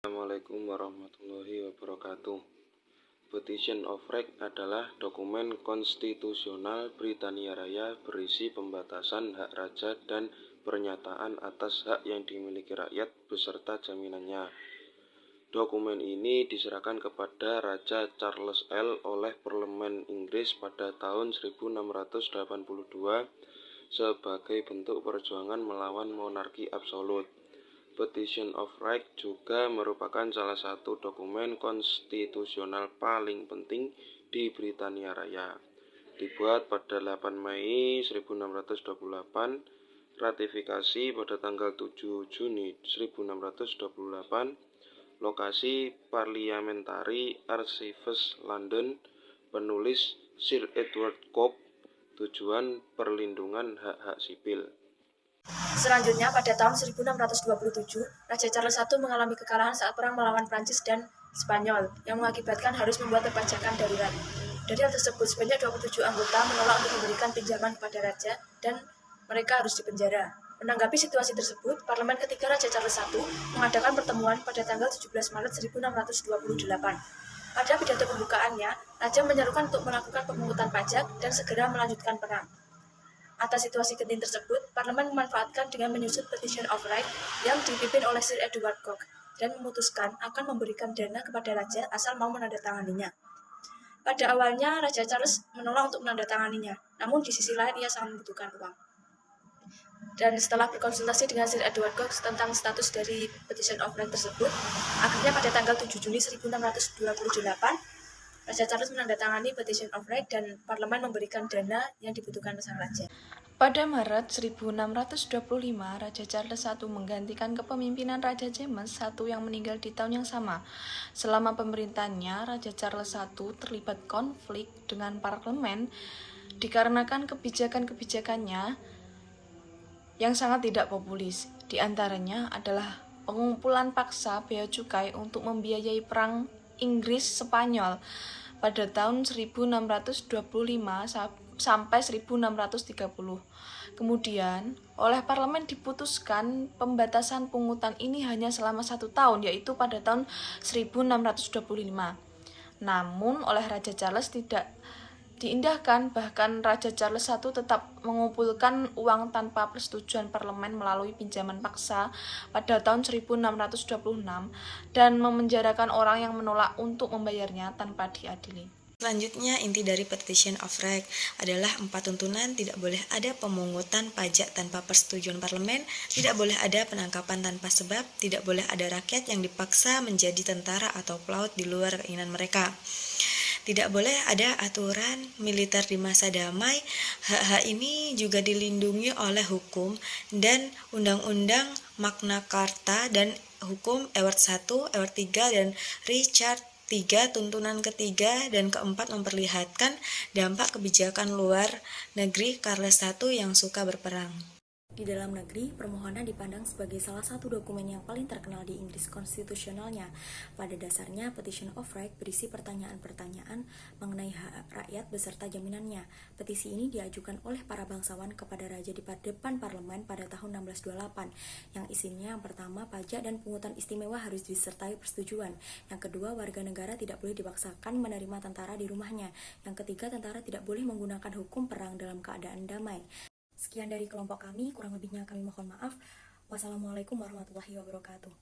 Assalamualaikum warahmatullahi wabarakatuh. Petition of Right adalah dokumen konstitusional Britania Raya berisi pembatasan hak raja dan pernyataan atas hak yang dimiliki rakyat beserta jaminannya. Dokumen ini diserahkan kepada Raja Charles L oleh Parlemen Inggris pada tahun 1682 sebagai bentuk perjuangan melawan monarki absolut. Petition of Right juga merupakan salah satu dokumen konstitusional paling penting di Britania Raya. Dibuat pada 8 Mei 1628, ratifikasi pada tanggal 7 Juni 1628, lokasi Parliamentary Archives London, penulis Sir Edward Coke, tujuan perlindungan hak-hak sipil. Selanjutnya, pada tahun 1627, Raja Charles I mengalami kekalahan saat perang melawan Prancis dan Spanyol, yang mengakibatkan harus membuat perpajakan darurat. Dari hal tersebut, sebanyak 27 anggota menolak untuk memberikan pinjaman kepada Raja, dan mereka harus dipenjara. Menanggapi situasi tersebut, Parlemen ketiga Raja Charles I mengadakan pertemuan pada tanggal 17 Maret 1628. Pada pidato pembukaannya, Raja menyerukan untuk melakukan pemungutan pajak dan segera melanjutkan perang. Atas situasi genting tersebut, Parlemen memanfaatkan dengan menyusun Petition of Right yang dipimpin oleh Sir Edward Coke dan memutuskan akan memberikan dana kepada Raja asal mau menandatanganinya. Pada awalnya, Raja Charles menolak untuk menandatanganinya, namun di sisi lain ia sangat membutuhkan uang. Dan setelah berkonsultasi dengan Sir Edward Coke tentang status dari Petition of Right tersebut, akhirnya pada tanggal 7 Juni 1628, Raja Charles menandatangani Petition of Right dan Parlemen memberikan dana yang dibutuhkan sang raja. Pada Maret 1625, Raja Charles I menggantikan kepemimpinan Raja James I yang meninggal di tahun yang sama. Selama pemerintahannya, Raja Charles I terlibat konflik dengan parlemen dikarenakan kebijakan-kebijakannya yang sangat tidak populis. Di antaranya adalah pengumpulan paksa bea cukai untuk membiayai perang Inggris-Spanyol pada tahun 1625 sampai 1630. Kemudian, oleh parlemen diputuskan pembatasan pungutan ini hanya selama 1 tahun, yaitu pada tahun 1625. Namun, oleh Raja Charles tidak diindahkan, bahkan Raja Charles I tetap mengumpulkan uang tanpa persetujuan parlemen melalui pinjaman paksa pada tahun 1626 dan memenjarakan orang yang menolak untuk membayarnya tanpa diadili. Selanjutnya, inti dari Petition of Right adalah 4 tuntunan: tidak boleh ada pemungutan pajak tanpa persetujuan parlemen, tidak boleh ada penangkapan tanpa sebab, tidak boleh ada rakyat yang dipaksa menjadi tentara atau pelaut di luar keinginan mereka. Tidak boleh ada aturan militer di masa damai. Hak-hak ini juga dilindungi oleh hukum dan Undang-Undang Magna Carta dan Hukum Ewart I, Ewart III, dan Richard III. Tuntunan ketiga dan keempat memperlihatkan dampak kebijakan luar negeri Charles I yang suka berperang. Di dalam negeri, permohonan dipandang sebagai salah satu dokumen yang paling terkenal di Inggris konstitusionalnya. Pada dasarnya, Petition of Right berisi pertanyaan-pertanyaan mengenai hak rakyat beserta jaminannya. Petisi ini diajukan oleh para bangsawan kepada raja di depan parlemen pada tahun 1628, yang isinya yang pertama, pajak dan pungutan istimewa harus disertai persetujuan. Yang kedua, warga negara tidak boleh dipaksakan menerima tentara di rumahnya. Yang ketiga, tentara tidak boleh menggunakan hukum perang dalam keadaan damai. Sekian dari kelompok kami, kurang lebihnya kami mohon maaf. Wassalamualaikum warahmatullahi wabarakatuh.